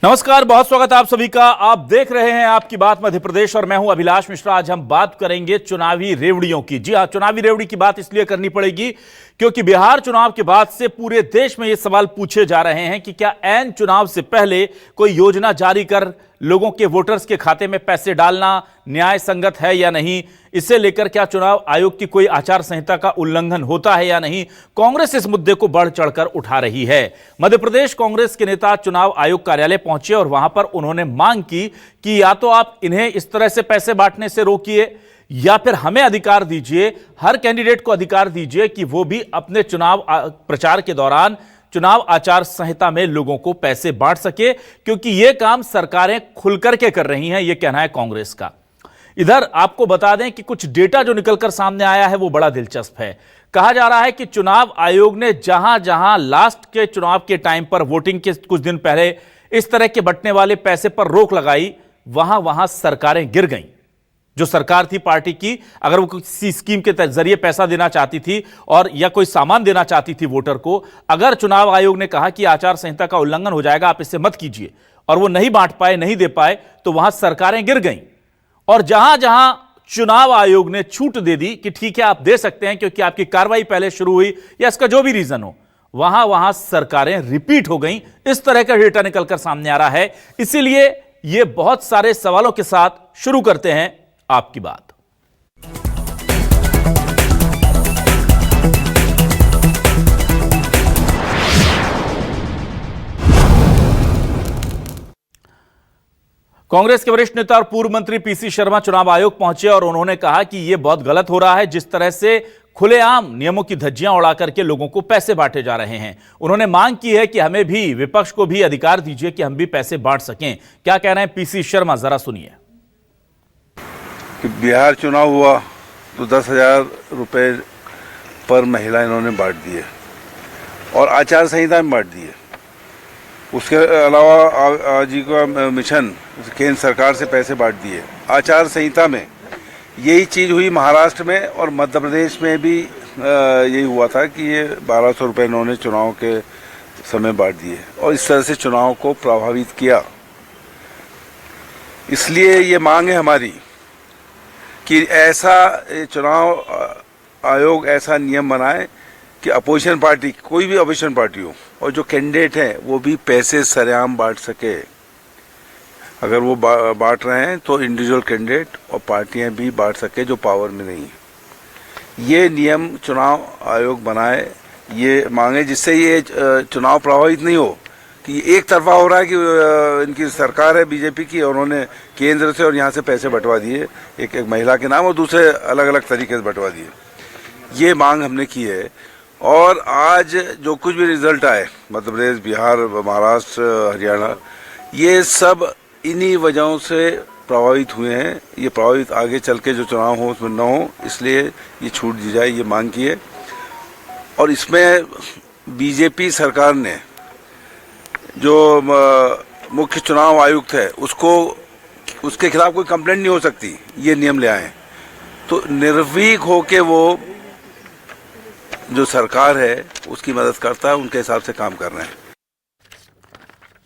नमस्कार, बहुत स्वागत है आप सभी का। आप देख रहे हैं आपकी बात मध्य प्रदेश और मैं हूं अभिलाष मिश्रा। आज हम बात करेंगे चुनावी रेवड़ियों की। जी हां, चुनावी रेवड़ी की बात इसलिए करनी पड़ेगी क्योंकि बिहार चुनाव के बाद से पूरे देश में ये सवाल पूछे जा रहे हैं कि क्या ऐन चुनाव से पहले कोई योजना जारी कर लोगों के वोटर्स के खाते में पैसे डालना न्याय संगत है या नहीं। इसे लेकर क्या चुनाव आयोग की कोई आचार संहिता का उल्लंघन होता है या नहीं। कांग्रेस इस मुद्दे को बढ़ चढ़कर उठा रही है। मध्य प्रदेश कांग्रेस के नेता चुनाव आयोग कार्यालय पहुंचे और वहां पर उन्होंने मांग की कि या तो आप इन्हें इस तरह से पैसे बांटने से रोकिए या फिर हमें अधिकार दीजिए, हर कैंडिडेट को अधिकार दीजिए कि वो भी अपने चुनाव प्रचार के दौरान चुनाव आचार संहिता में लोगों को पैसे बांट सके, क्योंकि यह काम सरकारें खुलकर के कर रही हैं, यह कहना है कांग्रेस का। इधर आपको बता दें कि कुछ डेटा जो निकलकर सामने आया है वो बड़ा दिलचस्प है। कहा जा रहा है कि चुनाव आयोग ने जहां जहां लास्ट के चुनाव के टाइम पर वोटिंग के कुछ दिन पहले इस तरह के बंटने वाले पैसे पर रोक लगाई, वहां वहां सरकारें गिर गईं। जो सरकार थी पार्टी की, अगर वो किसी स्कीम के जरिए पैसा देना चाहती थी और या कोई सामान देना चाहती थी वोटर को, अगर चुनाव आयोग ने कहा कि आचार संहिता का उल्लंघन हो जाएगा, आप इसे मत कीजिए, और वो नहीं बांट पाए, नहीं दे पाए, तो वहां सरकारें गिर गईं। और जहां जहां चुनाव आयोग ने छूट दे दी कि ठीक है आप दे सकते हैं क्योंकि आपकी कार्रवाई पहले शुरू हुई या इसका जो भी रीजन हो, वहां वहां सरकारें रिपीट हो गईं। इस तरह का डेटा निकलकर सामने आ रहा है। इसीलिए यह बहुत सारे सवालों के साथ शुरू करते हैं आपकी बात। कांग्रेस के वरिष्ठ नेता और पूर्व मंत्री पीसी शर्मा चुनाव आयोग पहुंचे और उन्होंने कहा कि यह बहुत गलत हो रहा है जिस तरह से खुलेआम नियमों की धज्जियां उड़ा करके लोगों को पैसे बांटे जा रहे हैं। उन्होंने मांग की है कि हमें भी, विपक्ष को भी अधिकार दीजिए कि हम भी पैसे बांट सकें। क्या कह रहे हैं पीसी शर्मा, जरा सुनिए। कि बिहार चुनाव हुआ तो 10,000 रुपये पर महिला इन्होंने बांट दिए और आचार संहिता में बांट दिए। उसके अलावा आजीविका मिशन केंद्र सरकार से पैसे बांट दिए आचार संहिता में। यही चीज़ हुई महाराष्ट्र में और मध्य प्रदेश में भी यही हुआ था कि ये 1,200 रुपये इन्होंने चुनाव के समय बांट दिए और इस तरह से चुनाव को प्रभावित किया। इसलिए ये मांग है हमारी कि ऐसा चुनाव आयोग ऐसा नियम बनाए कि अपोजिशन पार्टी, कोई भी अपोजिशन पार्टी हो, और जो कैंडिडेट हैं वो भी पैसे सरेआम बांट सके। अगर वो बांट रहे हैं तो इंडिविजुअल कैंडिडेट और पार्टियां भी बांट सके जो पावर में नहीं है। ये नियम चुनाव आयोग बनाए, ये मांगे, जिससे ये चुनाव प्रभावित नहीं हो कि एक तरफा हो रहा है कि इनकी सरकार है बीजेपी की और उन्होंने केंद्र से और यहाँ से पैसे बंटवा दिए एक महिला के नाम और दूसरे अलग अलग तरीके से बंटवा दिए। ये मांग हमने की है और आज जो कुछ भी रिजल्ट आए मध्य प्रदेश, बिहार, महाराष्ट्र, हरियाणा, ये सब इन्हीं वजहों से प्रभावित हुए हैं। ये प्रभावित आगे चल के जो चुनाव हो उसमें न हो, इसलिए ये छूट दी जाए, ये मांग की है। और इसमें बीजेपी सरकार ने जो मुख्य चुनाव आयुक्त है उसके खिलाफ कोई कंप्लेंट नहीं हो सकती, ये नियम ले आए। तो निर्भीक होके वो जो सरकार है उसकी मदद करता है, उनके हिसाब से काम कर रहे हैं।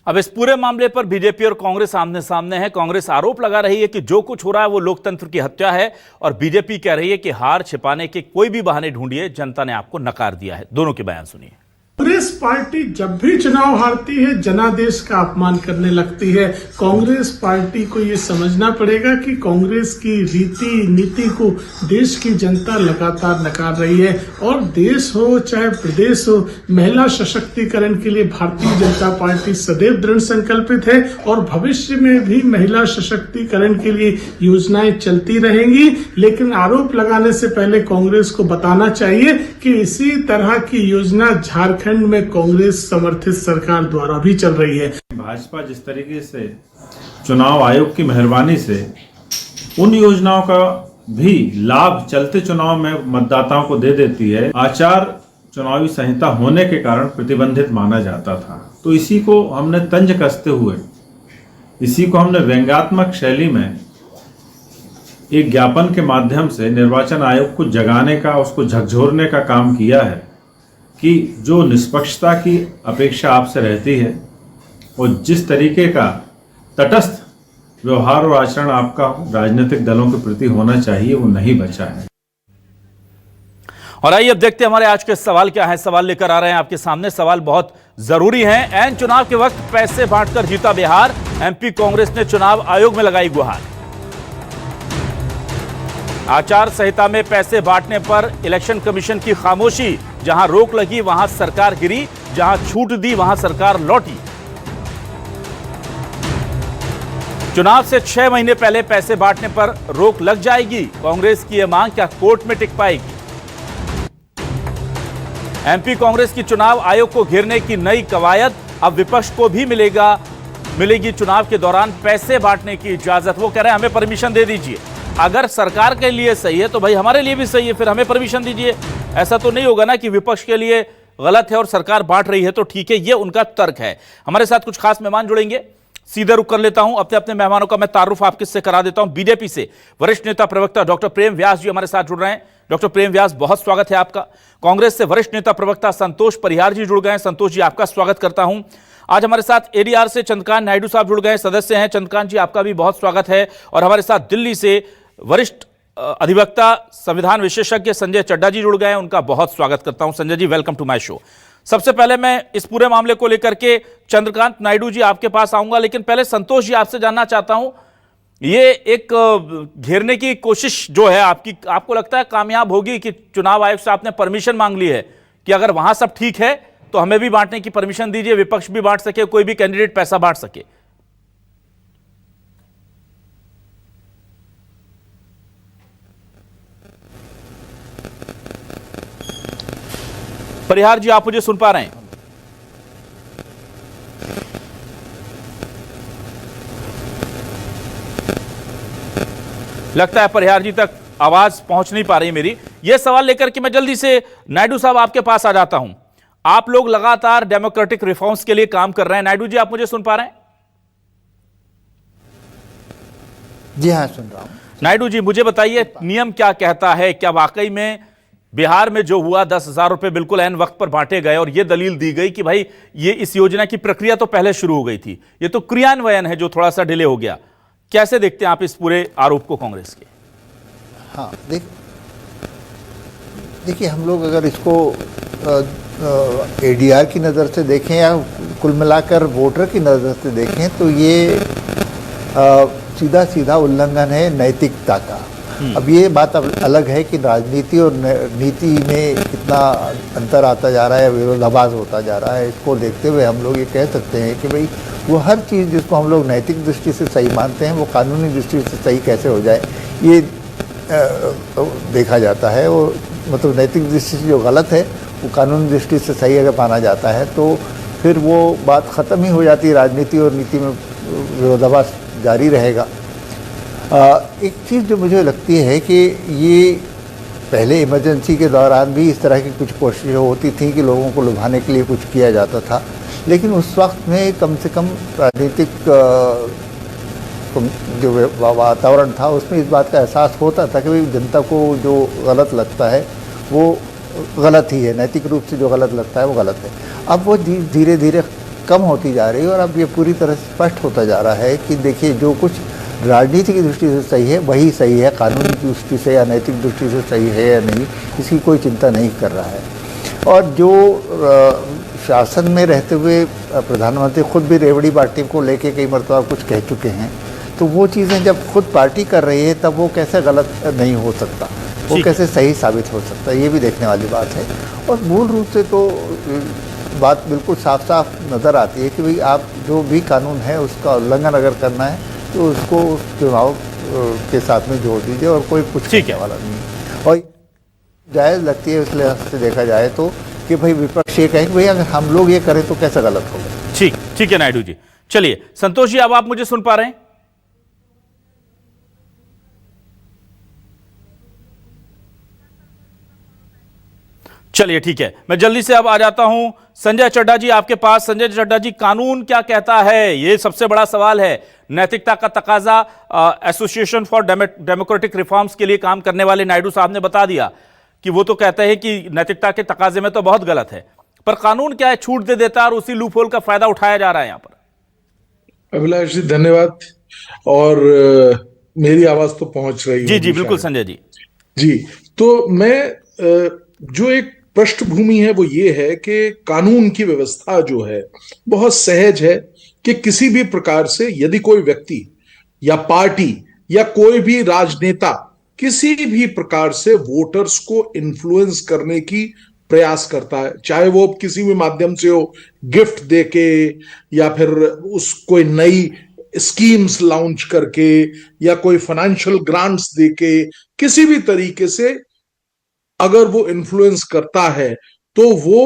अब इस पूरे मामले पर बीजेपी और कांग्रेस आमने सामने है। कांग्रेस आरोप लगा रही है कि जो कुछ हो रहा है वो लोकतंत्र की हत्या है और बीजेपी कह रही है कि हार छिपाने के कोई भी बहाने ढूंढिए, जनता ने आपको नकार दिया है। दोनों के बयान सुनिए। कांग्रेस पार्टी जब भी चुनाव हारती है जनादेश का अपमान करने लगती है। कांग्रेस पार्टी को ये समझना पड़ेगा कि कांग्रेस की रीति नीति को देश की जनता लगातार नकार रही है और देश हो चाहे प्रदेश हो, महिला सशक्तिकरण के लिए भारतीय जनता पार्टी सदैव दृढ़ संकल्पित है और भविष्य में भी महिला सशक्तिकरण के लिए योजनाएं चलती रहेंगी। लेकिन आरोप लगाने से पहले कांग्रेस को बताना चाहिए कि इसी तरह की योजना झारखंड में कांग्रेस समर्थित सरकार द्वारा भी चल रही है। भाजपा जिस तरीके से चुनाव आयोग की मेहरबानी से उन योजनाओं का भी लाभ चलते चुनाव में मतदाताओं को दे देती है, आचार चुनावी संहिता होने के कारण प्रतिबंधित माना जाता था। तो इसी को हमने तंज कसते हुए, इसी को हमने व्यंग्यात्मक शैली में एक ज्ञापन के माध्यम से निर्वाचन आयोग को जगाने का, उसको झकझोरने का काम किया है कि जो निष्पक्षता की अपेक्षा आपसे रहती है और जिस तरीके का तटस्थ व्यवहार और आचरण आपका राजनीतिक दलों के प्रति होना चाहिए वो नहीं बचा है। और आइए अब देखते हैं हमारे आज के सवाल क्या है। सवाल लेकर आ रहे हैं आपके सामने। सवाल बहुत जरूरी है। ऐन चुनाव के वक्त पैसे बांटकर जीता बिहार, एमपी कांग्रेस ने चुनाव आयोग में लगाई गुहार। आचार संहिता में पैसे बांटने पर इलेक्शन कमीशन की खामोशी, जहां रोक लगी वहां सरकार गिरी, जहां छूट दी वहां सरकार लौटी। चुनाव से 6 महीने पहले पैसे बांटने पर रोक लग जाएगी, कांग्रेस की यह मांग क्या कोर्ट में टिक पाएगी? एमपी कांग्रेस की चुनाव आयोग को घेरने की नई कवायद, अब विपक्ष को भी मिलेगी चुनाव के दौरान पैसे बांटने की इजाजत। वो कह रहे हैं हमें परमिशन दे दीजिए, अगर सरकार के लिए सही है तो भाई हमारे लिए भी सही है, फिर हमें परमिशन दीजिए। ऐसा तो नहीं होगा ना कि विपक्ष के लिए गलत है और सरकार बांट रही है तो ठीक है, ये उनका तर्क है। हमारे साथ कुछ खास मेहमान जुड़ेंगे, सीधे रुक कर लेता हूं। अपने मेहमानों का मैं तारुफ आपके से करा देता हूं। बीजेपी से वरिष्ठ नेता प्रवक्ता डॉक्टर प्रेम व्यास जी हमारे साथ जुड़ रहे हैं। डॉक्टर प्रेम व्यास, बहुत स्वागत है आपका। कांग्रेस से वरिष्ठ नेता प्रवक्ता संतोष परिहार जी जुड़ गए हैं। संतोष जी, आपका स्वागत करता हूं। आज हमारे साथ एडीआर से चंद्रकांत नायडू साहब जुड़ गए, सदस्य हैं। चंद्रकांत जी, आपका भी बहुत स्वागत है। और हमारे साथ दिल्ली से वरिष्ठ अधिवक्ता संविधान विशेषज्ञ संजय चड्ढा जी जुड़ गए हैं, उनका बहुत स्वागत करता हूं। Sanjay ji, welcome to my show. सबसे पहले मैं इस पूरे मामले को लेकर के चंद्रकांत नायडू जी आपके पास आऊंगा, लेकिन पहले संतोष जी आपसे जानना चाहता हूं, ये एक घेरने की कोशिश जो है आपको लगता है कामयाब होगी कि चुनाव आयोग से आपने परमिशन मांग ली है कि अगर वहां सब ठीक है तो हमें भी बांटने की परमिशन दीजिए, विपक्ष भी बांट सके, कोई भी कैंडिडेट पैसा बांट सके? परिहार जी, आप मुझे सुन पा रहे हैं? लगता है परिहार जी तक आवाज पहुंच नहीं पा रही मेरी। यह सवाल लेकर के मैं जल्दी से नायडू साहब आपके पास आ जाता हूं। आप लोग लगातार डेमोक्रेटिक रिफॉर्म्स के लिए काम कर रहे हैं। नायडू जी, आप मुझे सुन पा रहे हैं? जी हाँ, सुन रहा हूं। नायडू जी, मुझे बताइए नियम क्या कहता है? क्या वाकई में बिहार में जो हुआ 10,000 रुपए बिल्कुल ऐन वक्त पर बांटे गए और यह दलील दी गई कि भाई ये इस योजना की प्रक्रिया तो पहले शुरू हो गई थी, ये तो क्रियान्वयन है जो थोड़ा सा डिले हो गया। कैसे देखते हैं आप इस पूरे आरोप को कांग्रेस के? हाँ, देखिए हम लोग अगर इसको एडीआर की नज़र से देखें या कुल मिलाकर वोटर की नज़र से देखें तो ये सीधा सीधा उल्लंघन है नैतिकता का। अब ये बात अलग है कि राजनीति और नीति में कितना अंतर आता जा रहा है, विरोधाभास होता जा रहा है। इसको देखते हुए हम लोग ये कह सकते हैं कि भाई वो हर चीज़ जिसको हम लोग नैतिक दृष्टि से सही मानते हैं वो कानूनी दृष्टि से सही कैसे हो जाए, ये देखा जाता है। वो मतलब नैतिक दृष्टि से जो गलत है वो कानूनी दृष्टि से सही अगर माना जाता है तो फिर वो बात ख़त्म ही हो जाती है। राजनीति और नीति में विरोधाभास जारी रहेगा। एक चीज़ जो मुझे लगती है कि ये पहले इमरजेंसी के दौरान भी इस तरह की कुछ कोशिशें होती थी कि लोगों को लुभाने के लिए कुछ किया जाता था, लेकिन उस वक्त में कम से कम राजनीतिक जो वातावरण था उसमें इस बात का एहसास होता था कि भाई जनता को जो गलत लगता है वो गलत ही है, नैतिक रूप से जो गलत लगता है वो गलत है। अब वो धीरे धीरे कम होती जा रही है और अब ये पूरी तरह से स्पष्ट होता जा रहा है कि देखिए जो कुछ राजनीति की दृष्टि से सही है वही सही है, कानूनी दृष्टि से या नैतिक दृष्टि से सही है या नहीं, इसकी कोई चिंता नहीं कर रहा है। और जो शासन में रहते हुए प्रधानमंत्री खुद भी रेवड़ी पार्टी को लेके कई मरतबा कुछ कह चुके हैं, तो वो चीज़ें जब खुद पार्टी कर रही है तब वो कैसे गलत नहीं हो सकता, वो कैसे सही साबित हो सकता है, ये भी देखने वाली बात है। और मूल रूप से तो बात बिल्कुल साफ साफ नज़र आती है कि भाई आप जो भी कानून है उसका उल्लंघन अगर करना है तो उसको चुनाव के साथ में जोड़ दीजिए और कोई कुछ कहने वाला नहीं। और जायज़ लगती है इस लिहाज से देखा जाए तो कि भाई विपक्ष ये कहें कि भाई अगर हम लोग ये करें तो कैसे गलत होगा। ठीक है नायडू जी। चलिए संतोष जी, अब आप मुझे सुन पा रहे हैं? चलिए ठीक है, मैं जल्दी से अब आ जाता हूं संजय चड्ढा जी आपके पास। संजय चड्ढा जी, कानून क्या कहता है? ये सबसे बड़ा सवाल है। नैतिकता का तकाजा एसोसिएशन फॉर डेमोक्रेटिक रिफॉर्म्स के लिए काम करने वाले नायडू साहब ने बता दिया कि वो तो कहते हैं कि नैतिकता के तकाजे में तो बहुत गलत है, पर कानून क्या है, छूट दे देता है और उसी लूपहोल का फायदा उठाया जा रहा है यहां पर। अभिलाष जी धन्यवाद। और मेरी आवाज तो पहुंच रही जी होगी जी बिल्कुल शायद। संजय जी। जी, तो मैं जो एक पृष्ठभूमि है वो ये है कि कानून की व्यवस्था जो है बहुत सहज है कि किसी भी प्रकार से यदि कोई व्यक्ति या पार्टी या कोई भी राजनेता किसी भी प्रकार से वोटर्स को इन्फ्लुएंस करने की प्रयास करता है, चाहे वो किसी भी माध्यम से हो, गिफ्ट देके या फिर उस कोई नई स्कीम्स लॉन्च करके या कोई फाइनेंशियल ग्रांट्स देके, किसी भी तरीके से अगर वो इन्फ्लुएंस करता है तो वो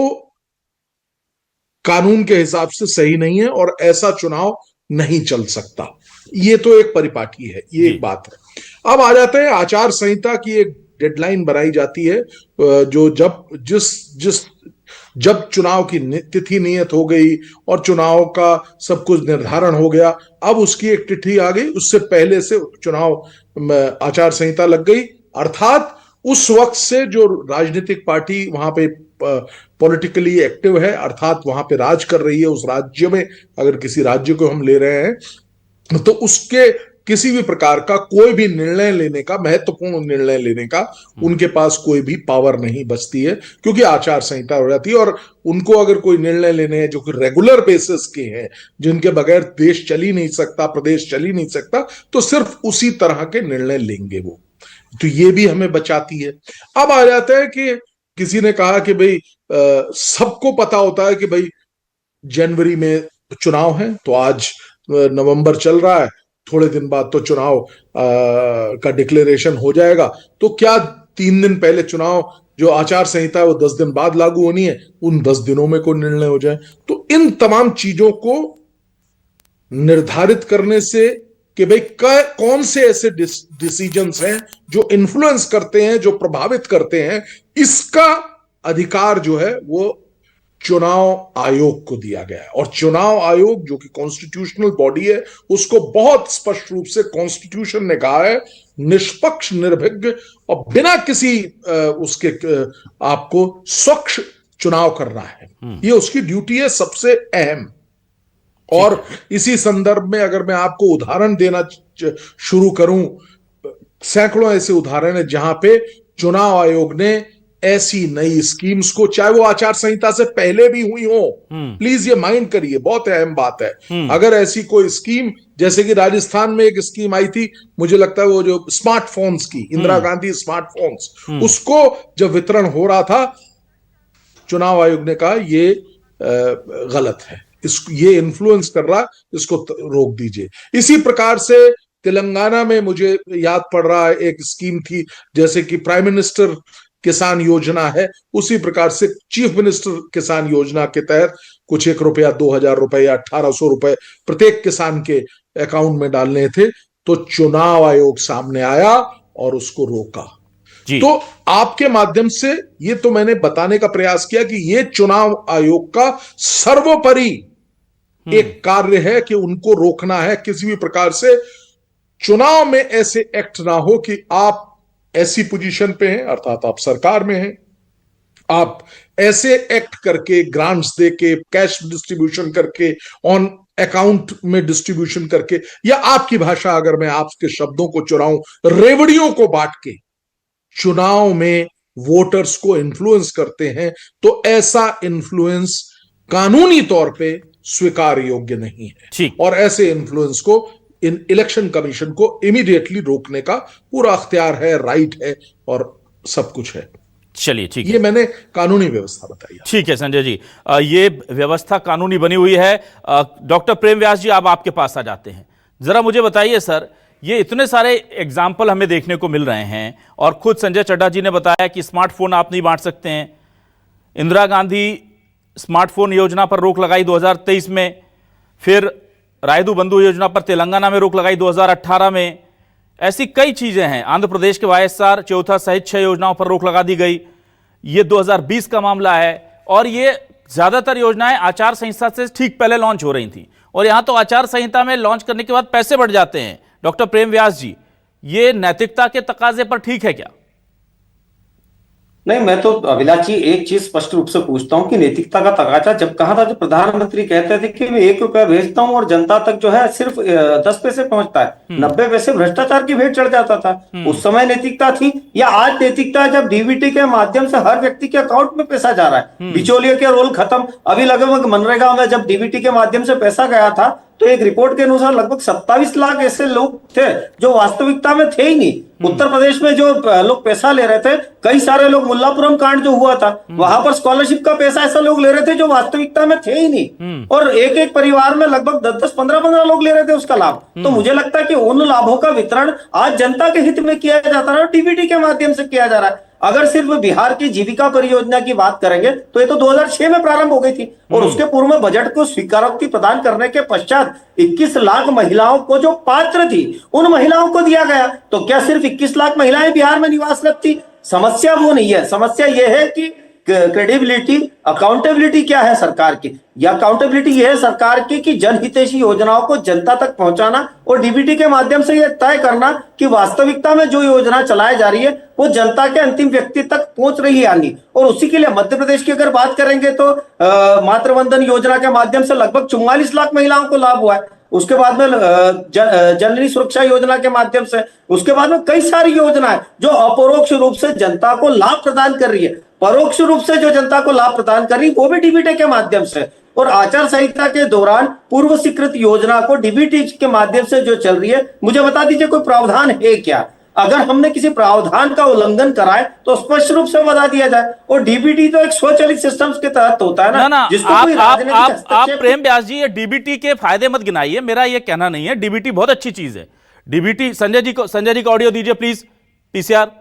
कानून के हिसाब से सही नहीं है और ऐसा चुनाव नहीं चल सकता। ये तो एक परिपाटी है, ये एक बात है। अब आ जाते हैं आचार संहिता की एक डेडलाइन बनाई जाती है, जो जब चुनाव की तिथि नियत हो गई और चुनाव का सब कुछ निर्धारण हो गया, अब उसकी एक तिथि आ गई, उससे पहले से चुनाव आचार संहिता लग गई। अर्थात उस वक्त से जो राजनीतिक पार्टी वहां पे पॉलिटिकली एक्टिव है, अर्थात वहां पे राज कर रही है उस राज्य में, अगर किसी राज्य को हम ले रहे हैं तो उसके किसी भी प्रकार का कोई भी निर्णय लेने का, महत्वपूर्ण निर्णय लेने का उनके पास कोई भी पावर नहीं बचती है, क्योंकि आचार संहिता हो जाती है। और उनको अगर कोई निर्णय लेने हैं जो कि रेगुलर बेसिस के हैं, जिनके बगैर देश चल ही नहीं सकता, प्रदेश चल ही नहीं सकता, तो सिर्फ उसी तरह के निर्णय लेंगे वो। तो ये भी हमें बचाती है। अब आ जाता है कि किसी ने कहा कि भाई सबको पता होता है कि भाई जनवरी में चुनाव है, तो आज नवंबर चल रहा है, थोड़े दिन बाद तो चुनाव का डिक्लेरेशन हो जाएगा, तो क्या 3 दिन पहले चुनाव जो आचार संहिता है वो 10 दिन बाद लागू होनी है, उन 10 दिनों में कोई निर्णय हो जाए। तो इन तमाम चीजों को निर्धारित करने से कि भाई कौन से ऐसे डिसीजंस हैं जो इन्फ्लुएंस करते हैं, जो प्रभावित करते हैं, इसका अधिकार जो है वो चुनाव आयोग को दिया गया है। और चुनाव आयोग जो कि कॉन्स्टिट्यूशनल बॉडी है, उसको बहुत स्पष्ट रूप से कॉन्स्टिट्यूशन ने कहा है निष्पक्ष, निर्भीक और बिना किसी उसके आपको स्वच्छ चुनाव करना है। ये उसकी ड्यूटी है सबसे अहम। और इसी संदर्भ में अगर मैं आपको उदाहरण देना शुरू करूं, सैकड़ों ऐसे उदाहरण है जहां पे चुनाव आयोग ने ऐसी नई स्कीम्स को, चाहे वो आचार संहिता से पहले भी हुई हो, प्लीज ये माइंड करिए, बहुत अहम बात है। अगर ऐसी कोई स्कीम, जैसे कि राजस्थान में एक स्कीम आई थी, मुझे लगता है वो जो स्मार्टफोन्स की, इंदिरा गांधी स्मार्टफोन्स, उसको जब वितरण हो रहा था, चुनाव आयोग ने कहा ये गलत है, ये इन्फ्लुएंस कर रहा है, इसको रोक दीजिए। इसी प्रकार से तेलंगाना में मुझे याद पड़ रहा है एक स्कीम थी, जैसे कि प्राइम मिनिस्टर किसान योजना है, उसी प्रकार से चीफ मिनिस्टर किसान योजना के तहत कुछ 1 रुपया, 2000 रुपए या 1800 रुपए प्रत्येक किसान के अकाउंट में डालने थे, तो चुनाव आयोग सामने आया और उसको रोका। तो आपके माध्यम से ये तो मैंने बताने का प्रयास किया कि ये चुनाव आयोग का सर्वोपरि एक कार्य है कि उनको रोकना है, किसी भी प्रकार से चुनाव में ऐसे एक्ट ना हो कि आप ऐसी पोजीशन पे हैं, अर्थात आप सरकार में हैं, आप ऐसे एक्ट करके, ग्रांट्स देके, कैश डिस्ट्रीब्यूशन करके, ऑन अकाउंट में डिस्ट्रीब्यूशन करके, या आपकी भाषा अगर मैं आपके शब्दों को चुराऊं, रेवड़ियों को बांट के चुनाव में वोटर्स को इन्फ्लुएंस करते हैं, तो ऐसा इन्फ्लुएंस कानूनी तौर पे स्वीकार योग्य नहीं है। और ऐसे इन्फ्लुएंस को इलेक्शन कमीशन को इमीडिएटली रोकने का पूरा अख्तियार है, राइट है और सब कुछ है। चलिए ठीक है, ये मैंने कानूनी व्यवस्था बताई। ठीक है संजय जी, ये व्यवस्था कानूनी बनी हुई है। डॉक्टर प्रेम व्यास जी, अब आपके पास आ जाते हैं। जरा मुझे बताइए सर, ये इतने सारे एग्जाम्पल हमें देखने को मिल रहे हैं और खुद संजय चड्ढा जी ने बताया कि स्मार्टफोन आप नहीं बांट सकते हैं। इंदिरा गांधी स्मार्टफोन योजना पर रोक लगाई 2023 में, फिर रायदू बंधु योजना पर तेलंगाना में रोक लगाई 2018 में। ऐसी कई चीजें हैं। आंध्र प्रदेश के वाईएसआर चौथा सहित 6 योजनाओं पर रोक लगा दी गई। ये 2020 का मामला है और ये ज्यादातर योजनाएं आचार संहिता से ठीक पहले लॉन्च हो रही थी, और यहां तो आचार संहिता में लॉन्च करने के बाद पैसे बढ़ जाते हैं। डॉक्टर प्रेम व्यास जी, ये नैतिकता के तकाजे पर ठीक है क्या? नहीं, मैं तो अभिलाष जी एक चीज स्पष्ट रूप से पूछता हूँ कि नैतिकता का तकाजा जब कहा था, जो प्रधानमंत्री कहते थे कि मैं 1 रुपया भेजता हूँ और जनता तक जो है सिर्फ 10 पैसे पहुंचता है, 90 पैसे भ्रष्टाचार की भेंट चढ़ जाता था, उस समय नैतिकता थी? या आज नैतिकता है जब डीबीटी के माध्यम से हर व्यक्ति के अकाउंट में पैसा जा रहा है, बिचौलिए के रोल खत्म? अभी लगभग मनरेगा में जब डीबीटी के माध्यम से पैसा गया था तो एक रिपोर्ट के अनुसार लगभग 27 लाख ऐसे लोग थे जो वास्तविकता में थे ही नहीं। उत्तर प्रदेश में जो लोग पैसा ले रहे थे, कई सारे लोग, मुल्लापुरम कांड जो हुआ था वहां पर स्कॉलरशिप का पैसा ऐसा लोग ले रहे थे जो वास्तविकता में थे ही नहीं, और एक एक परिवार में लगभग 10-10, 15-15 लोग ले रहे थे उसका लाभ। तो मुझे लगता है कि उन लाभों का वितरण आज जनता के हित में किया जाता है, डीबीटी के माध्यम से किया जा रहा है। अगर सिर्फ बिहार की जीविका परियोजना की बात करेंगे तो ये तो 2006 में प्रारंभ हो गई थी, और उसके पूर्व में बजट को स्वीकारोक्ति प्रदान करने के पश्चात 21 लाख महिलाओं को जो पात्र थी उन महिलाओं को दिया गया। तो क्या सिर्फ 21 लाख महिलाएं बिहार में निवासरत थी? समस्या वो नहीं है, समस्या यह है कि क्रेडिबिलिटी, अकाउंटेबिलिटी क्या है सरकार की? या अकाउंटेबिलिटी यह है सरकार की कि जनहितैषी योजनाओं को जनता तक पहुंचाना और डीबीटी के माध्यम से यह तय करना कि वास्तविकता में जो योजना चलाई जा रही है वो जनता के अंतिम व्यक्ति तक पहुंच रही है या नहीं। और उसी के लिए मध्य प्रदेश की अगर बात करेंगे तो मातृवंदन योजना के माध्यम से लगभग 44 लाख महिलाओं को लाभ हुआ है। उसके बाद में जननी सुरक्षा योजना के माध्यम से, उसके बाद में कई सारी योजनाएं जो अपरोक्ष रूप से जनता को लाभ प्रदान कर रही है, परोक्ष रूप से जो जनता को लाभ प्रदान कर रही है वो भी डीबीटी के माध्यम से। और आचार संहिता के दौरान पूर्व स्वीकृत योजना को डीबीटी के माध्यम से जो चल रही है, मुझे बता दीजिए कोई प्रावधान है क्या? अगर हमने किसी प्रावधान का उल्लंघन कराए तो स्पष्ट रूप से बता दिया जाए। और डीबीटी तो एक स्वचालित सिस्टम्स के तहत होता है ना, जिसको कोई राजनीतिक आप हस्तक्षेप। प्रेम व्यास जी, ये डीबीटी के फायदे मत गिनाइए, मेरा ये कहना नहीं है। डीबीटी बहुत अच्छी चीज है। डीबीटी, संजय जी को ऑडियो दीजिए प्लीज, पीसीआर।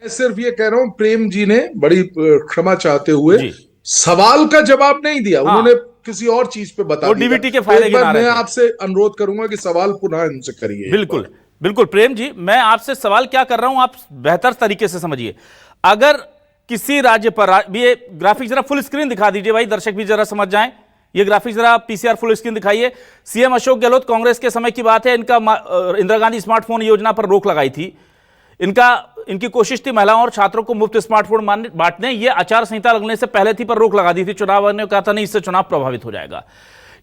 मैं सिर्फ ये कह रहा हूं, प्रेम जी ने बड़ी क्षमा चाहते हुए जी। सवाल का जवाब नहीं दिया, उन्होंने किसी और चीज पे बता वो दिया। डीबीटी के तो फायदे एक बार गिना रहे मैं थे। आपसे अनुरोध करूंगा कि सवाल पुनः इनसे करिए। बिल्कुल बिल्कुल प्रेम जी, मैं आपसे सवाल क्या कर रहा हूं आप बेहतर तरीके से समझिए। अगर किसी राज्य पर, ये ग्राफिक जरा फुल स्क्रीन दिखा दीजिए भाई, दर्शक भी जरा समझ जाएं। ये ग्राफिक जरा पीसीआर फुल स्क्रीन दिखाइए। सीएम अशोक गहलोत, कांग्रेस के समय की बात है, इनका इंदिरा गांधी स्मार्टफोन योजना पर रोक लगाई थी। इनकी कोशिश थी महिलाओं और छात्रों को मुफ्त स्मार्टफोन बांटने। ये आचार संहिता लगने से पहले थी, पर रोक लगा दी थी। चुनाव आयोग ने कहा था नहीं, इससे चुनाव प्रभावित हो जाएगा।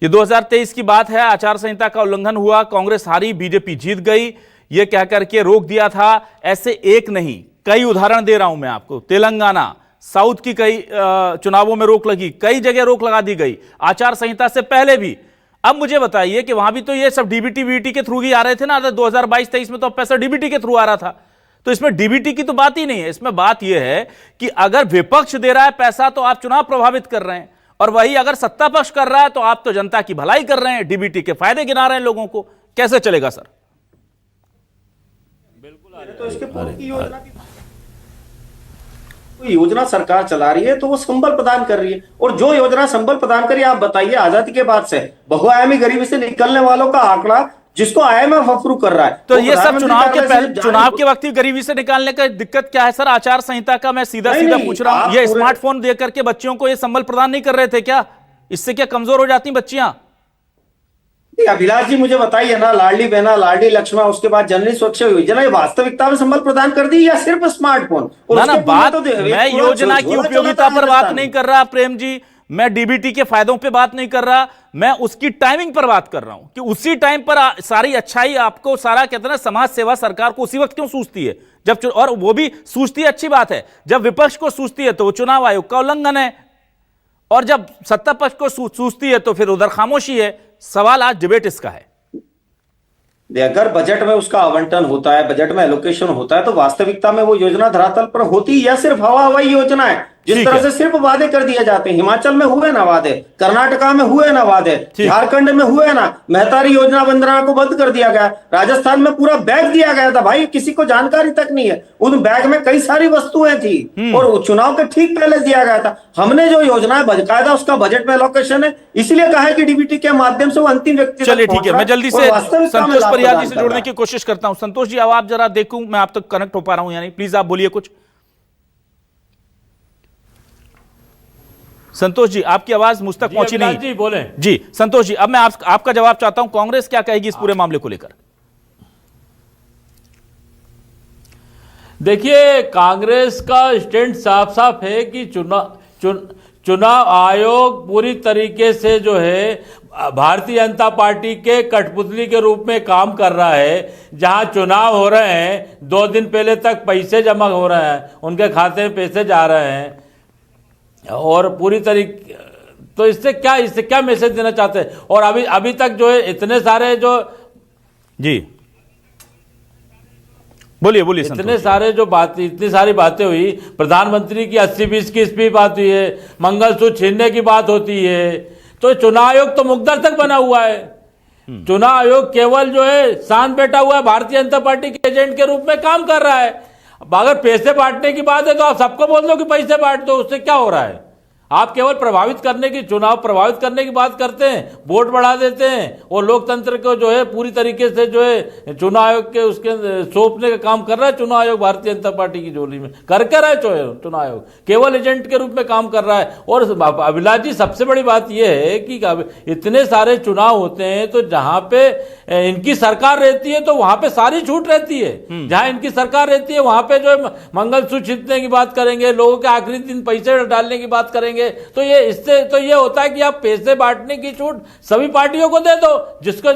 ये 2023 की बात है, आचार संहिता का उल्लंघन हुआ, कांग्रेस हारी, बीजेपी जीत गई, ये कह करके रोक दिया था। ऐसे एक नहीं, कई उदाहरण दे रहा हूं मैं आपको। तेलंगाना, साउथ की कई चुनावों में रोक लगी, कई जगह रोक लगा दी गई आचार संहिता से पहले भी। अब मुझे बताइए कि वहां भी तो ये सब डीबीटी वीटी के थ्रू ही आ रहे थे ना, 2022-23 में तो पैसा डीबीटी के थ्रू आ रहा था। तो इसमें डीबीटी की तो बात ही नहीं है। इसमें बात यह है कि अगर विपक्ष दे रहा है पैसा तो आप चुनाव प्रभावित कर रहे हैं, और वही अगर सत्ता पक्ष कर रहा है तो आप तो जनता की भलाई कर रहे हैं, डीबीटी के फायदे गिना रहे हैं लोगों को। कैसे चलेगा सर? तो इसके पूर्व की योजना भी, कोई योजना सरकार चला रही है तो वो संबल प्रदान कर रही है, और जो योजना संबल प्रदान कर रही है, आप बताइए, आजादी के बाद से बहुआयामी गरीबी से निकलने वालों का आंकड़ा जिसको आईएमएफ अप्रूव कर रहा है, तो ये सब चुनाव के पहले, चुनाव के वक्त ही गरीबी से निकालने का दिक्कत क्या है सर? आचार संहिता का मैं सीधा पूछ रहा हूं। ये स्मार्टफोन देकर के बच्चियों को ये संबल प्रदान नहीं कर रहे थे क्या? इससे क्या कमजोर हो जाती बच्चियां? अभिलाष जी मुझे बताइए ना, लाडली बहना, लाडली लक्ष्मण, उसके बाद जननी सुरक्षा योजना, ये वास्तविकता में संबल प्रदान कर दी या सिर्फ स्मार्टफोन? ना बात, मैं योजना की उपयोगिता पर बात नहीं कर रहा प्रेम जी, मैं डीबीटी के फायदों पे बात नहीं कर रहा, मैं उसकी टाइमिंग पर बात कर रहा हूं कि उसी टाइम पर सारी अच्छाई आपको, सारा कहते हैं ना समाज सेवा सरकार को उसी वक्त क्यों सूझती है जब, और वो भी सूझती है, अच्छी बात है, जब विपक्ष को सूझती है तो वो चुनाव आयोग का उल्लंघन है, और जब सत्ता पक्ष को सूझती है तो फिर उधर खामोशी है। सवाल आज डिबेट इसका है। अगर बजट में उसका आवंटन होता है, बजट में एलोकेशन होता है, तो वास्तविकता में वो योजना धरातल पर होती या सिर्फ हवाई योजना है, जिस तरह से सिर्फ वादे कर दिए जाते हैं। हिमाचल में हुए ना वादे, कर्नाटका में हुए ना वादे, झारखंड में हुए ना, मेहतारी योजना वंदना को बंद कर दिया गया, राजस्थान में पूरा बैग दिया गया था भाई, किसी को जानकारी तक नहीं है, उन बैग में कई सारी वस्तुएं थी और चुनाव के ठीक पहले दिया गया था। हमने जो योजना है बकायदा उसका बजट में एलोकेशन है, इसलिए कहा है कि डीबीटी के माध्यम से वो अंतिम व्यक्ति। चलिए ठीक है, मैं जल्दी से संतोष परियार जी से जुड़ने की कोशिश करता हूं। संतोष जी, अब आप जरा देखूं मैं आप तक कनेक्ट हो पा रहा हूं यानी, प्लीज आप बोलिए कुछ। संतोष जी, आपकी आवाज मुझ तक पहुंची नहीं। जी बोले। जी संतोष जी, अब मैं आपका जवाब चाहता हूं, कांग्रेस क्या कहेगी इस पूरे मामले को लेकर? देखिए, कांग्रेस का स्टैंड साफ साफ है कि चुनाव आयोग पूरी तरीके से जो है भारतीय जनता पार्टी के कठपुतली के रूप में काम कर रहा है। जहां चुनाव हो रहे हैं 2 दिन पहले तक पैसे जमा हो रहे हैं, उनके खाते में पैसे जा रहे हैं और पूरी तरीके, तो इससे क्या मैसेज देना चाहते हैं? और अभी तक जो है इतने सारे जो जी बोलिए इतने सारे जो इतनी सारी बातें हुई, प्रधानमंत्री की 80-20 की स्पीच बात हुई है, मंगलसूत्र छीनने की बात होती है, तो चुनाव आयोग तो मुकद्दर तक बना हुआ है। चुनाव आयोग केवल जो है शांत बैठा हुआ है, भारतीय जनता पार्टी के एजेंट के रूप में काम कर रहा है। अब अगर पैसे बांटने की बात है तो आप सबको बोल दो कि पैसे बांट दो, उससे क्या हो रहा है? आप केवल चुनाव प्रभावित करने की बात करते हैं, वोट बढ़ा देते हैं और लोकतंत्र को जो है पूरी तरीके से जो है चुनाव आयोग के उसके सौंपने का काम कर रहा है। चुनाव आयोग भारतीय जनता पार्टी की झोली में करके रहा है। चुनाव आयोग केवल एजेंट के रूप में काम कर रहा है। और अभिलाष जी, सबसे बड़ी बात यह है कि इतने सारे चुनाव होते हैं तो जहां पे इनकी सरकार रहती है तो वहां पे सारी छूट रहती है। जहां इनकी सरकार रहती है वहां पे जो है मंगलसूत्र छीनने की बात करेंगे, लोगों के आखिरी दिन पैसे डालने की बात करेंगे, तो ये इससे तो ये होता है कि आप पैसे बांटने की छूट सभी पार्टियों को दे दो, जिसको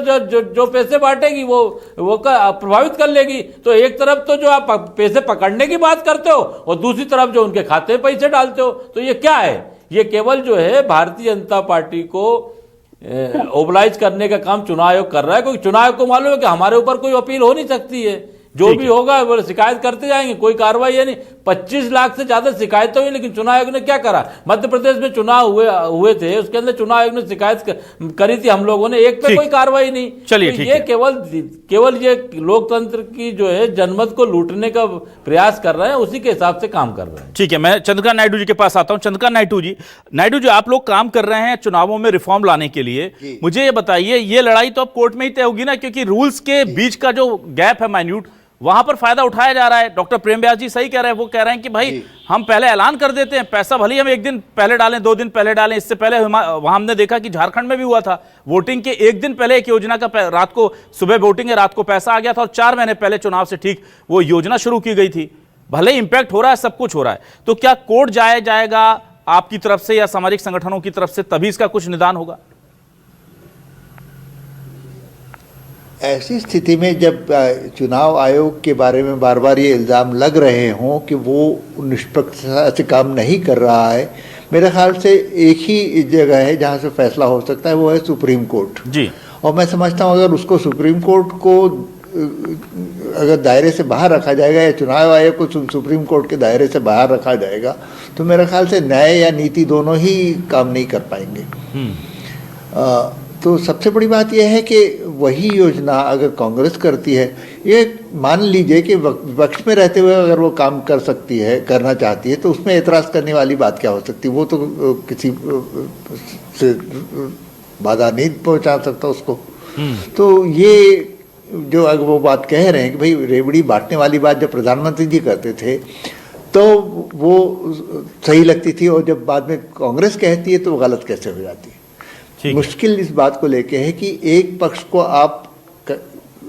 जो पैसे बांटेगी वो प्रभावित कर लेगी। तो एक तरफ तो जो आप पैसे पकड़ने की बात करते हो और दूसरी तरफ जो उनके खाते में पैसे डालते हो, तो ये क्या है? ये केवल जो है भारतीय जनता पार्टी को ओबलाइज करने का काम चुनाव आयोग कर रहा है, क्योंकि चुनाव आयोग को मालूम है कि हमारे ऊपर कोई अपील हो नहीं सकती है। जो भी होगा वो शिकायत करते जाएंगे, कोई कार्रवाई है नहीं। 25 लाख से ज्यादा शिकायतें हुई, लेकिन चुनाव आयोग ने क्या करा? मध्य प्रदेश में चुनाव हुए थे, उसके अंदर चुनाव आयोग ने शिकायत करी थी, हम लोगों ने, एक पे कोई कार्रवाई नहीं। चलिए, तो ठीक ये है। केवल ये लोकतंत्र की जो है जनमत को लूटने का प्रयास कर रहे हैं, उसी के हिसाब से काम कर रहे हैं। ठीक है, मैं चंद्रकांत नायडू जी के पास आता हूं। चंद्रकांत नायडू जी, आप लोग काम कर रहे हैं चुनावों में रिफॉर्म लाने के लिए। मुझे ये बताइए, ये लड़ाई तो अब कोर्ट में ही तय होगी ना, क्योंकि रूल्स के बीच का जो गैप है माइन्यूट, वहां पर फायदा उठाया जा रहा है। डॉक्टर प्रेम व्यास जी सही कह रहे हैं, वो कह रहे हैं कि भाई हम पहले ऐलान कर देते हैं, पैसा भले ही हम 1 दिन पहले डालें, 2 दिन पहले डालें। इससे पहले वहां हमने देखा कि झारखंड में भी हुआ था, वोटिंग के 1 दिन पहले एक योजना का रात को, सुबह वोटिंग है, रात को पैसा आ गया था और 4 महीने पहले चुनाव से ठीक वो योजना शुरू की गई थी। भले ही इंपैक्ट हो रहा है, सब कुछ हो रहा है, तो क्या कोर्ट जाएगा आपकी तरफ से या सामाजिक संगठनों की तरफ से, तभी इसका कुछ निदान होगा? ऐसी स्थिति में जब चुनाव आयोग के बारे में बार बार ये इल्ज़ाम लग रहे हों कि वो निष्पक्षता से काम नहीं कर रहा है, मेरे ख्याल से एक ही जगह है जहाँ से फैसला हो सकता है, वो है सुप्रीम कोर्ट जी। और मैं समझता हूँ अगर उसको सुप्रीम कोर्ट को अगर दायरे से बाहर रखा जाएगा या चुनाव आयोग को सुप्रीम कोर्ट के दायरे से बाहर रखा जाएगा, तो मेरे ख्याल से न्याय या नीति दोनों ही काम नहीं कर पाएंगे। तो सबसे बड़ी बात यह है कि वही योजना अगर कांग्रेस करती है, ये मान लीजिए कि विपक्ष में रहते हुए अगर वो काम कर सकती है, करना चाहती है, तो उसमें एतराज़ करने वाली बात क्या हो सकती है? वो तो किसी से बाधा नहीं पहुंचा सकता उसको। तो ये जो अगर वो बात कह रहे हैं कि भाई रेवड़ी बांटने वाली बात जब प्रधानमंत्री जी करते थे तो वो सही लगती थी, और जब बाद में कांग्रेस कहती है तो वो गलत कैसे हो जाती है? मुश्किल इस बात को लेके है कि एक पक्ष को आप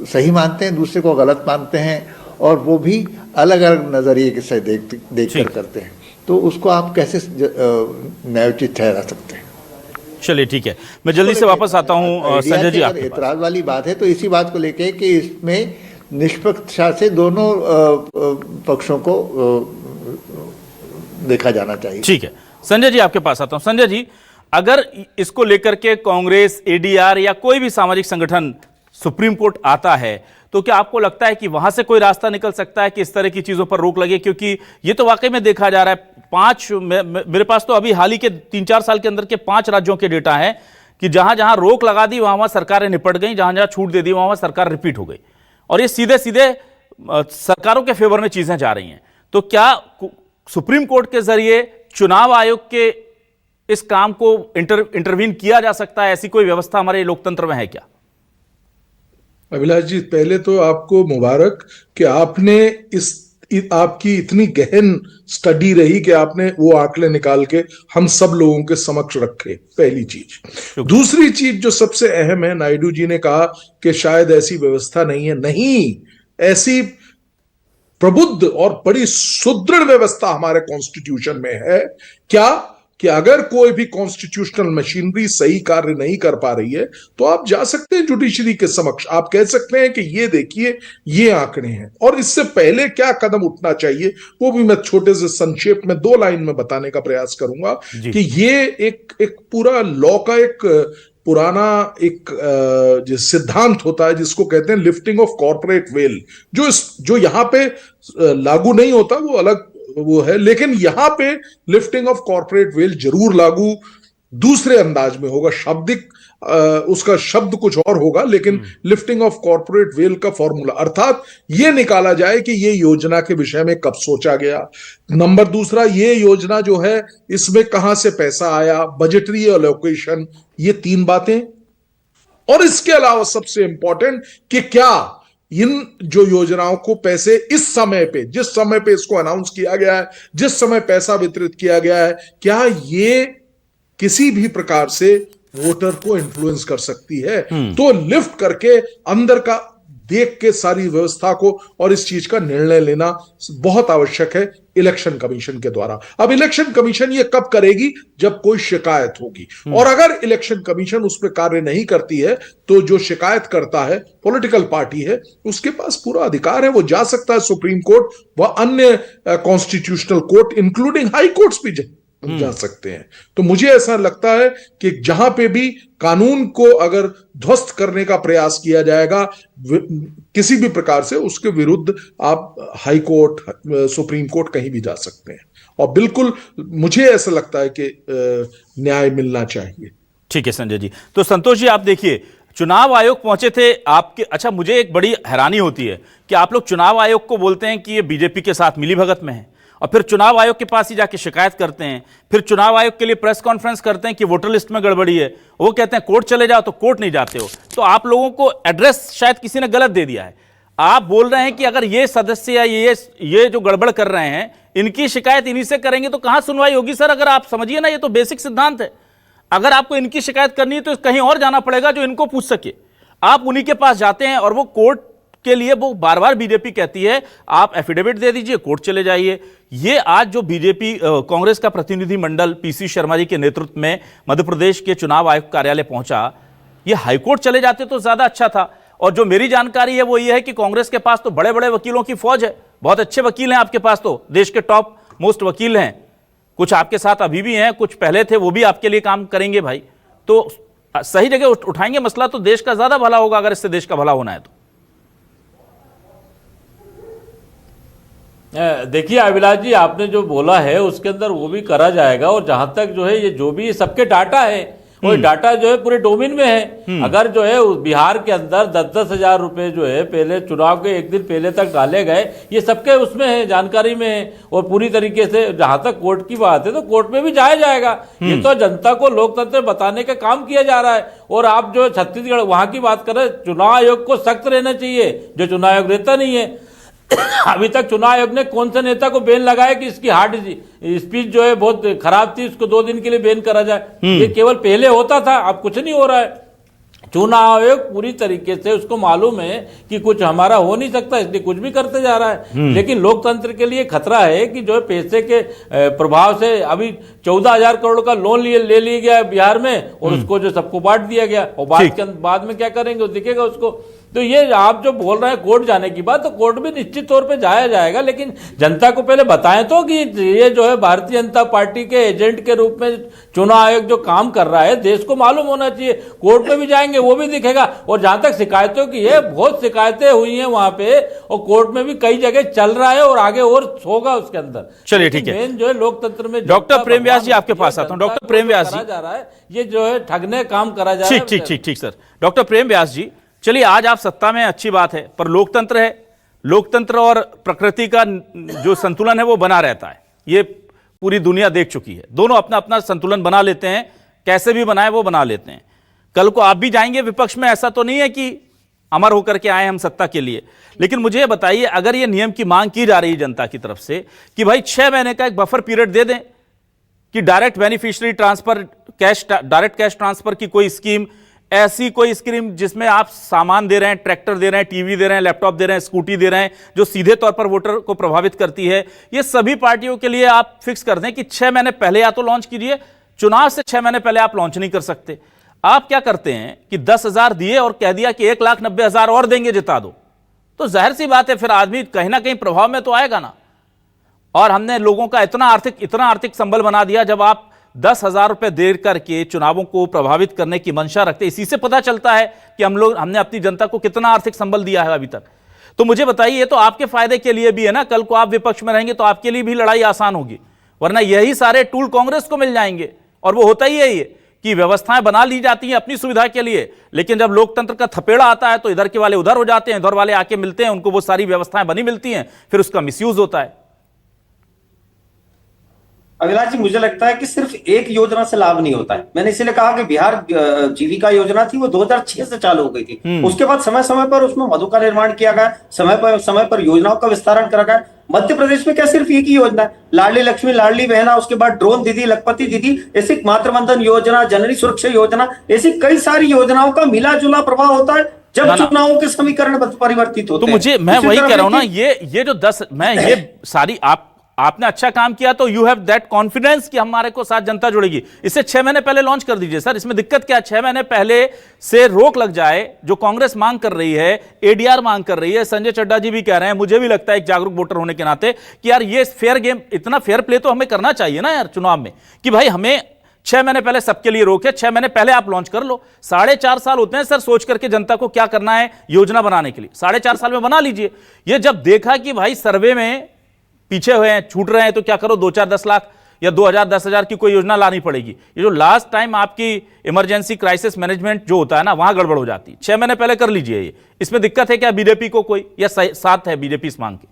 सही मानते हैं, दूसरे को गलत मानते हैं, और वो भी अलग अलग नजरिए से देख कर करते हैं, तो उसको आप कैसे न्यायोचित ठहरा सकते हैं? चलिए ठीक है, मैं जल्दी से वापस आता हूं संजय जी। आपके एतराज वाली बात है तो इसी बात को लेके कि इसमें निष्पक्षता से दोनों पक्षों को देखा जाना चाहिए। ठीक है, संजय जी आपके पास आता हूं। संजय जी, अगर इसको लेकर के कांग्रेस, एडीआर या कोई भी सामाजिक संगठन सुप्रीम कोर्ट आता है, तो क्या आपको लगता है कि वहां से कोई रास्ता निकल सकता है कि इस तरह की चीजों पर रोक लगे? क्योंकि ये तो वाकई में देखा जा रहा है, मेरे पास तो अभी हाल ही के 3-4 साल के अंदर के 5 राज्यों के डेटा है कि जहां जहां रोक लगा दी वहां वहां सरकारें निपट गई, जहां जहां छूट दे दी वहां वहां सरकार रिपीट हो गई, और ये सीधे सीधे सरकारों के फेवर में चीजें जा रही हैं। तो क्या सुप्रीम कोर्ट के जरिए चुनाव आयोग के इस काम को इंटरवीन किया जा सकता है? ऐसी कोई व्यवस्था हमारे लोकतंत्र में है क्या? अभिलाष जी, पहले तो आपको मुबारक कि आपने आपकी इतनी गहन स्टडी रही कि आपने वो आंकड़े निकाल के हम सब लोगों के समक्ष रखे, पहली चीज। दूसरी चीज जो सबसे अहम है, नायडू जी ने कहा कि शायद ऐसी व्यवस्था नहीं है। नहीं, ऐसी प्रबुद्ध और बड़ी सुदृढ़ व्यवस्था हमारे कॉन्स्टिट्यूशन में है क्या कि अगर कोई भी कॉन्स्टिट्यूशनल मशीनरी सही कार्य नहीं कर पा रही है तो आप जा सकते हैं जुडिशरी के समक्ष, आप कह सकते हैं कि ये देखिए ये आंकड़े हैं, और इससे पहले क्या कदम उठना चाहिए वो भी मैं छोटे से संक्षेप में 2 लाइन में बताने का प्रयास करूंगा कि ये एक पूरा लॉ का एक पुराना एक जो सिद्धांत होता है जिसको कहते हैं लिफ्टिंग ऑफ कॉर्पोरेट वेल, जो यहां पे लागू नहीं होता वो अलग वो है, लेकिन यहां पे लिफ्टिंग ऑफ कॉर्पोरेट वेल जरूर लागू दूसरे अंदाज में होगा, शाब्दिक उसका शब्द कुछ और होगा, लेकिन लिफ्टिंग ऑफ कॉर्पोरेट वेल का फॉर्मूला अर्थात ये निकाला जाए कि ये योजना के विषय में कब सोचा गया। नंबर दूसरा, ये योजना जो है इसमें कहां से पैसा आया, बजटरी एलोकेशन, ये 3 बातें। और इसके अलावा सबसे इंपॉर्टेंट कि क्या इन जो योजनाओं को पैसे इस समय पे, जिस समय पे इसको अनाउंस किया गया है, जिस समय पैसा वितरित किया गया है, क्या ये किसी भी प्रकार से वोटर को इन्फ्लुएंस कर सकती है। तो लिफ्ट करके अंदर का देख के सारी व्यवस्था को और इस चीज का निर्णय लेना बहुत आवश्यक है इलेक्शन कमीशन के द्वारा। अब इलेक्शन कमीशन ये कब करेगी, जब कोई शिकायत होगी, और अगर इलेक्शन कमीशन उस पर कार्य नहीं करती है तो जो शिकायत करता है पॉलिटिकल पार्टी है, उसके पास पूरा अधिकार है, वो जा सकता है सुप्रीम कोर्ट व अन्य constitutional court including high courts भी जा सकते हैं। तो मुझे ऐसा लगता है कि जहां पे भी कानून को अगर ध्वस्त करने का प्रयास किया जाएगा किसी भी प्रकार से, उसके विरुद्ध आप हाई कोर्ट, सुप्रीम कोर्ट कहीं भी जा सकते हैं, और बिल्कुल मुझे ऐसा लगता है कि न्याय मिलना चाहिए। ठीक है संजय जी। तो संतोष जी, आप देखिए चुनाव आयोग पहुंचे थे आपके, अच्छा मुझे एक बड़ी हैरानी होती है कि आप लोग चुनाव आयोग को बोलते हैं कि ये बीजेपी के साथ मिलीभगत में है, और फिर चुनाव आयोग के पास ही जाके शिकायत करते हैं, फिर चुनाव आयोग के लिए प्रेस कॉन्फ्रेंस करते हैं कि वोटर लिस्ट में गड़बड़ी है, वो कहते हैं कोर्ट चले जाओ, तो कोर्ट नहीं जाते हो। तो आप लोगों को एड्रेस शायद किसी ने गलत दे दिया है। आप बोल रहे हैं कि अगर ये सदस्य या ये जो गड़बड़ कर रहे हैं इनकी शिकायत इन्हीं से करेंगे तो कहां सुनवाई होगी। सर अगर आप समझिए ना, ये तो बेसिक सिद्धांत है। अगर आपको इनकी शिकायत करनी है तो कहीं और जाना पड़ेगा जो इनको पूछ सके। आप उन्हीं के पास जाते हैं और वो कोर्ट के लिए वो बार बार बीजेपी कहती है आप एफिडेविट दे दीजिए, कोर्ट चले जाइए। ये आज जो बीजेपी कांग्रेस का प्रतिनिधि मंडल पीसी शर्मा जी के नेतृत्व में मध्य प्रदेश के चुनाव आयुक्त कार्यालय पहुंचा, ये हाईकोर्ट चले जाते तो ज्यादा अच्छा था। और जो मेरी जानकारी है वो ये है कि कांग्रेस के पास तो बड़े बड़े वकीलों की फौज है, बहुत अच्छे वकील हैं आपके पास, तो देश के टॉप मोस्ट वकील हैं, कुछ आपके साथ अभी भी हैं, कुछ पहले थे, वो भी आपके लिए काम करेंगे भाई। तो सही जगह उठाएंगे मसला तो देश का ज्यादा भला होगा, अगर इससे देश का भला होना है तो। देखिए अभिलाष जी, आपने जो बोला है उसके अंदर वो भी करा जाएगा, और जहां तक जो है ये जो भी सबके डाटा है वो डाटा जो है पूरे डोमेन में है। अगर जो है बिहार के अंदर 10-10 हजार रुपए जो है पहले चुनाव के एक दिन पहले तक डाले गए, ये सबके उसमें है, जानकारी में है, और पूरी तरीके से जहां तक कोर्ट की बात है तो कोर्ट में भी जाया जाएगा। ये तो जनता को लोकतंत्र बताने का काम किया जा रहा है। और आप जो छत्तीसगढ़ वहां की बात करें, चुनाव आयोग को सख्त रहना चाहिए, जो चुनाव आयोग रहता नहीं है। अभी तक चुनाव आयोग ने कौन से नेता को बैन लगाया कि इसकी हार्ट स्पीच जो है बहुत खराब थी, उसको 2 दिन के लिए बैन करा जाए। ये केवल पहले होता था, अब कुछ नहीं हो रहा है। चुनाव आयोग पूरी तरीके से उसको मालूम है कि कुछ हमारा हो नहीं सकता, इसलिए कुछ भी करते जा रहा है। लेकिन लोकतंत्र के लिए खतरा है कि जो है पैसे के प्रभाव से अभी 14,000 करोड़ का लोन ले लिया गया बिहार में, और उसको जो सबको बांट दिया गया, और बाद में क्या करेंगे वो दिखेगा उसको। तो ये आप जो बोल रहे हैं कोर्ट जाने की बात, तो कोर्ट भी निश्चित तौर पे जाया जाएगा, लेकिन जनता को पहले बताएं तो कि ये जो है भारतीय जनता पार्टी के एजेंट के रूप में चुनाव आयोग जो काम कर रहा है, देश को मालूम होना चाहिए। कोर्ट में भी जाएंगे वो भी दिखेगा। और जहां तक शिकायतों की है, बहुत शिकायतें हुई हैं वहां पे, और कोर्ट में भी कई जगह चल रहा है, और आगे और होगा उसके अंदर। चलिए ठीक है, मेन जो है लोकतंत्र में डॉक्टर प्रेम व्यास जी आपके पास आता हूं। डॉक्टर प्रेम व्यास जी, जा रहा है ये जो है ठगने काम करा जा रहा है। ठीक सर। डॉक्टर प्रेम व्यास जी, चलिए आज आप सत्ता में, अच्छी बात है, पर लोकतंत्र है, लोकतंत्र और प्रकृति का जो संतुलन है वो बना रहता है, ये पूरी दुनिया देख चुकी है। दोनों अपना अपना संतुलन बना लेते हैं, कैसे भी बनाए वो बना लेते हैं। कल को आप भी जाएंगे विपक्ष में, ऐसा तो नहीं है कि अमर होकर के आए हम सत्ता के लिए। लेकिन मुझे बताइए, अगर ये नियम की मांग की जा रही है जनता की तरफ से कि भाई 6 महीने का एक बफर पीरियड दे दें कि direct beneficiary transfer, cash, direct cash transfer की कोई स्कीम ऐसी कोई स्कीम जिसमें आप सामान दे रहे हैं, ट्रैक्टर दे रहे हैं, टीवी दे रहे हैं, लैपटॉप दे रहे हैं, स्कूटी दे रहे हैं, जो सीधे तौर पर वोटर को प्रभावित करती है, ये सभी पार्टियों के लिए आप फिक्स कर दें कि 6 महीने पहले या तो लॉन्च कीजिए, चुनाव से 6 महीने पहले आप लॉन्च नहीं कर सकते। आप क्या करते हैं कि 10,000 दिए और कह दिया कि 1,90,000 और देंगे, जिता दो, तो जाहिर सी बात है फिर आदमी कहीं ना कहीं प्रभाव में तो आएगा ना। और हमने लोगों का इतना आर्थिक संबल बना दिया, जब आप 10,000 रुपए दे करके चुनावों को प्रभावित करने की मंशा रखते, इसी से पता चलता है कि हमने अपनी जनता को कितना आर्थिक संबल दिया है अभी तक। तो मुझे बताइए, ये तो आपके फायदे के लिए भी है ना, कल को आप विपक्ष में रहेंगे तो आपके लिए भी लड़ाई आसान होगी, वरना यही सारे टूल कांग्रेस को मिल जाएंगे। और वो होता ही है ये कि व्यवस्थाएं बना ली जाती हैं अपनी सुविधा के लिए, लेकिन जब लोकतंत्र का थपेड़ा आता है तो इधर के वाले उधर हो जाते हैं, इधर वाले आके मिलते हैं, उनको वो सारी व्यवस्थाएं बनी मिलती हैं, फिर उसका मिसयूज होता है। अभिलाष जी, मुझे लगता है कि सिर्फ एक योजना से लाभ नहीं होता है। मैंने इसीलिए कहा कि बिहार जीविका योजना थी, वो 2006 से चालू हो गई थी। उसके बाद समय समय पर उसमें मधु का निर्माण किया गया, समय पर योजनाओं का विस्तारण करा गया। मध्य प्रदेश में क्या सिर्फ एक ही योजना है? लाडली लक्ष्मी, लाडली बहना, उसके बाद ड्रोन दीदी, लखपति दीदी, ऐसी मातृवंदन योजना, जननी सुरक्षा योजना, ऐसी कई सारी योजनाओं का मिला जुला प्रभाव होता है जब चुनावों के समीकरण परिवर्तित होते हैं। तो मैं वही कह रहा हूं ना, ये जो 10 मैं ये सारी आपने अच्छा काम किया तो यू हैव दैट कॉन्फिडेंस कि हमारे को साथ जनता जुड़ेगी। इसे 6 महीने पहले लॉन्च कर दीजिए सर, इसमें दिक्कत क्या? 6 महीने पहले से रोक लग जाए, जो कांग्रेस मांग कर रही है, एडीआर मांग कर रही है, संजय चड्डा जी भी कह रहे हैं, मुझे भी लगता है एक जागरूक वोटर होने के नाते कि यार ये फेयर गेम, इतना फेयर प्ले तो हमें करना चाहिए ना यार चुनाव में, कि भाई हमें 6 महीने पहले सबके लिए रोके, 6 महीने पहले आप लॉन्च कर लो। 4.5 साल होते हैं सर सोच करके जनता को क्या करना है योजना बनाने के लिए, 4.5 साल में बना लीजिए। ये जब देखा कि भाई सर्वे में पीछे हुए हैं, छूट रहे हैं, तो क्या करो 2-4-10 लाख या 2,000-10,000 की कोई योजना लानी पड़ेगी। ये जो लास्ट टाइम आपकी इमरजेंसी क्राइसिस मैनेजमेंट जो होता है ना, वहां गड़बड़ हो जाती है। 6 महीने पहले कर लीजिए। ये इसमें दिक्कत है क्या बीजेपी को कोई, या साथ है बीजेपी इस मांग की?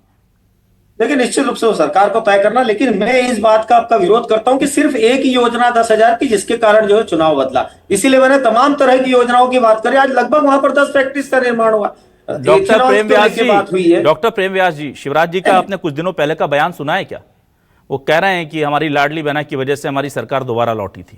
देखिए, निश्चित रूप से वो सरकार को तय करना, लेकिन मैं इस बात का आपका विरोध करता हूं कि सिर्फ एक ही योजना 10,000 की, जिसके कारण जो है चुनाव बदला। इसीलिए मैंने तमाम तरह की योजनाओं की बात करी। आज लगभग वहां पर 10 फैक्ट्रीज का निर्माण हुआ। डॉक्टर प्रेम व्यास जी, शिवराज जी का आपने कुछ दिनों पहले का बयान सुना है क्या? वो कह रहे हैं कि हमारी लाडली बहना की वजह से हमारी सरकार दोबारा लौटी थी।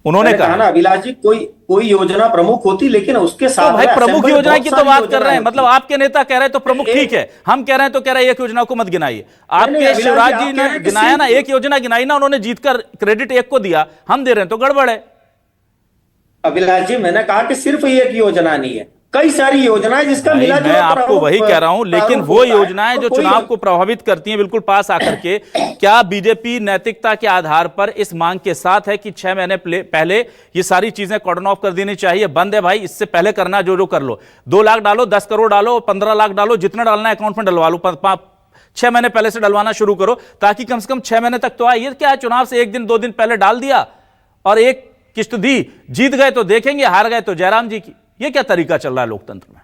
उन्होंने कहा ना अभिलाष जी, कोई योजना प्रमुख होती, लेकिन उसके साथ तो भाई प्रमुख योजना की तो बात कर रहे हैं, मतलब आपके नेता कह रहे हैं तो प्रमुख ठीक है, हम कह रहे हैं तो कह रहे हैं एक योजना को मत गिनाइए। आपके शिवराज जी ने गिनाया ना, एक योजना गिनाई ना, उन्होंने जीतकर क्रेडिट एक को दिया, हम दे रहे हैं तो गड़बड़ है। अभिलाष जी, मैंने कहा कि सिर्फ एक योजना नहीं है, कई सारी योजनाएं जिसका मिला मैं आपको वही कह रहा हूं, लेकिन वो योजनाएं जो चुनाव को प्रभावित करती हैं बिल्कुल पास आकर के, क्या बीजेपी नैतिकता के आधार पर इस मांग के साथ है कि 6 महीने पहले ये सारी चीजें कॉर्डन ऑफ कर देनी चाहिए? बंद है भाई, इससे पहले करना जो कर लो, 2 लाख डालो, 10 करोड़ डालो, 15 लाख डालो, जितना डालना है अकाउंट में डलवा लो, 6 महीने पहले से डलवाना शुरू करो, ताकि कम से कम 6 महीने तक तो आए। ये क्या है, चुनाव से 1 दिन 2 दिन पहले डाल दिया और एक किस्त दी, जीत गए तो देखेंगे, हार गए तो जयराम जी की। ये क्या तरीका चल रहा है लोकतंत्र में?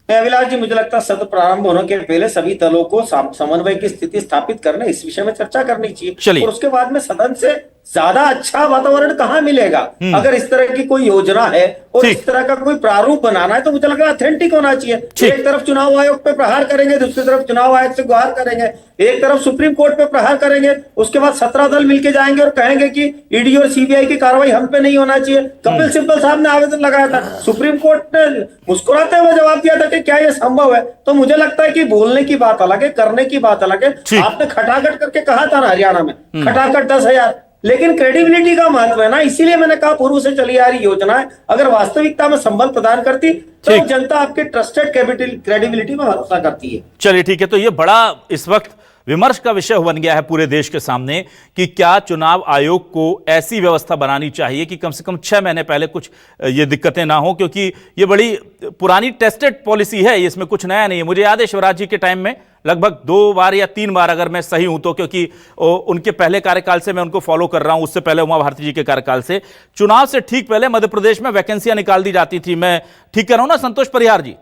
अभिलाष जी, मुझे लगता है सत्र प्रारंभ होने के पहले सभी दलों को समन्वय की स्थिति स्थापित करने, इस विषय में चर्चा करनी चाहिए। और उसके बाद में सदन से ज्यादा अच्छा वातावरण कहाँ मिलेगा? अगर इस तरह की कोई योजना है और इस तरह का कोई प्रारूप बनाना है, तो मुझे लग रहा है ऑथेंटिक होना चाहिए। एक तरफ चुनाव आयोग पे प्रहार करेंगे, दूसरी तरफ चुनाव आयोग से गुहार करेंगे, एक तरफ सुप्रीम कोर्ट पे प्रहार करेंगे, उसके बाद 17 दल मिलके जाएंगे और कहेंगे कि ईडी और सीबीआई की कार्रवाई हम पे नहीं होना चाहिए। कपिल सिब्बल साहब ने आवेदन लगाया था, सुप्रीम कोर्ट ने मुस्कुराते हुए जवाब दिया था कि क्या यह संभव है? तो मुझे लगता है कि बोलने की बात अलग है, करने की बात अलग है। आपने खटाखट करके कहा था ना हरियाणा में, खटाखट 10,000, लेकिन क्रेडिबिलिटी का महत्व है ना, इसीलिए मैंने कहा पूर्व से चली आ रही योजना है, अगर वास्तविकता में संबल प्रदान करती तो जनता आपके ट्रस्टेड क्रेडिबिलिटी में भरोसा करती है। चलिए ठीक है, तो ये बड़ा इस वक्त विमर्श का विषय बन गया है पूरे देश के सामने कि क्या चुनाव आयोग को ऐसी व्यवस्था बनानी चाहिए कि कम से कम 6 महीने पहले कुछ ये दिक्कतें ना हो, क्योंकि ये बड़ी पुरानी टेस्टेड पॉलिसी है, इसमें कुछ नया नहीं है। मुझे याद है शिवराज जी के टाइम में लगभग 2 बार या 3 बार, अगर मैं सही हूं तो, क्योंकि उनके पहले कार्यकाल से मैं उनको फॉलो कर रहा हूं, उससे पहले उमा भारती जी के कार्यकाल से, चुनाव से ठीक पहले मध्य प्रदेश में वैकेंसियां निकाल दी जाती थी। मैं ठीक कह रहा हूं ना संतोष परिहार जी?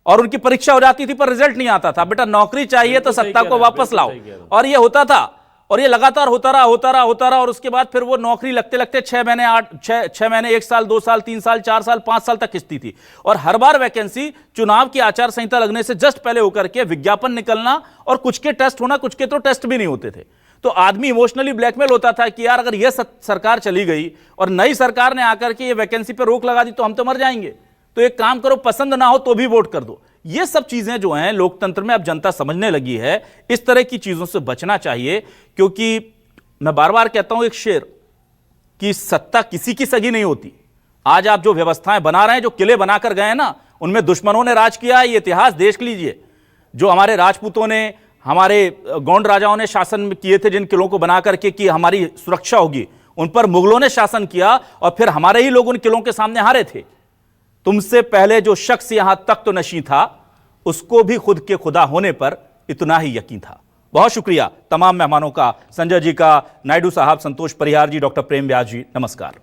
और उनकी परीक्षा हो जाती थी पर रिजल्ट नहीं आता था, बेटा नौकरी चाहिए तो सत्ता को वापस लाओ, और ये होता था, और ये लगातार होता रहा, और उसके बाद फिर वो नौकरी लगते लगते 6 महीने 6 महीने 1 साल 2 साल 3 साल 4 साल 5 साल तक खिंचती थी। और हर बार वैकेंसी चुनाव की आचार संहिता लगने से जस्ट पहले होकर के विज्ञापन निकलना, और कुछ के टेस्ट होना, कुछ के तो टेस्ट भी नहीं होते थे। तो आदमी इमोशनली ब्लैकमेल होता था कि यार अगर यह सरकार चली गई और नई सरकार ने आकर के ये वैकेंसी पर रोक लगा दी तो हम तो मर जाएंगे, तो एक काम करो, पसंद ना हो तो भी वोट कर दो। ये सब चीजें जो हैं लोकतंत्र में अब जनता समझने लगी है। इस तरह की चीजों से बचना चाहिए, क्योंकि मैं बार बार कहता हूं एक शेर कि सत्ता किसी की सगी नहीं होती। आज आप जो व्यवस्थाएं बना रहे हैं, जो किले बनाकर गए हैं ना, उनमें दुश्मनों ने राज किया है। ये इतिहास देख लीजिए, जो हमारे राजपूतों ने, हमारे गौंड राजाओं ने शासन किए थे जिन किलों को बना करके कि हमारी सुरक्षा होगी, उन पर मुगलों ने शासन किया और फिर हमारे ही लोग उन किलों के सामने हारे थे। तुमसे पहले जो शख्स यहां तख्त नशीं था, उसको भी खुद के खुदा होने पर इतना ही यकीन था। बहुत शुक्रिया तमाम मेहमानों का, संजय जी का, नायडू साहब, संतोष परिहार जी, डॉक्टर प्रेम व्यास जी, नमस्कार।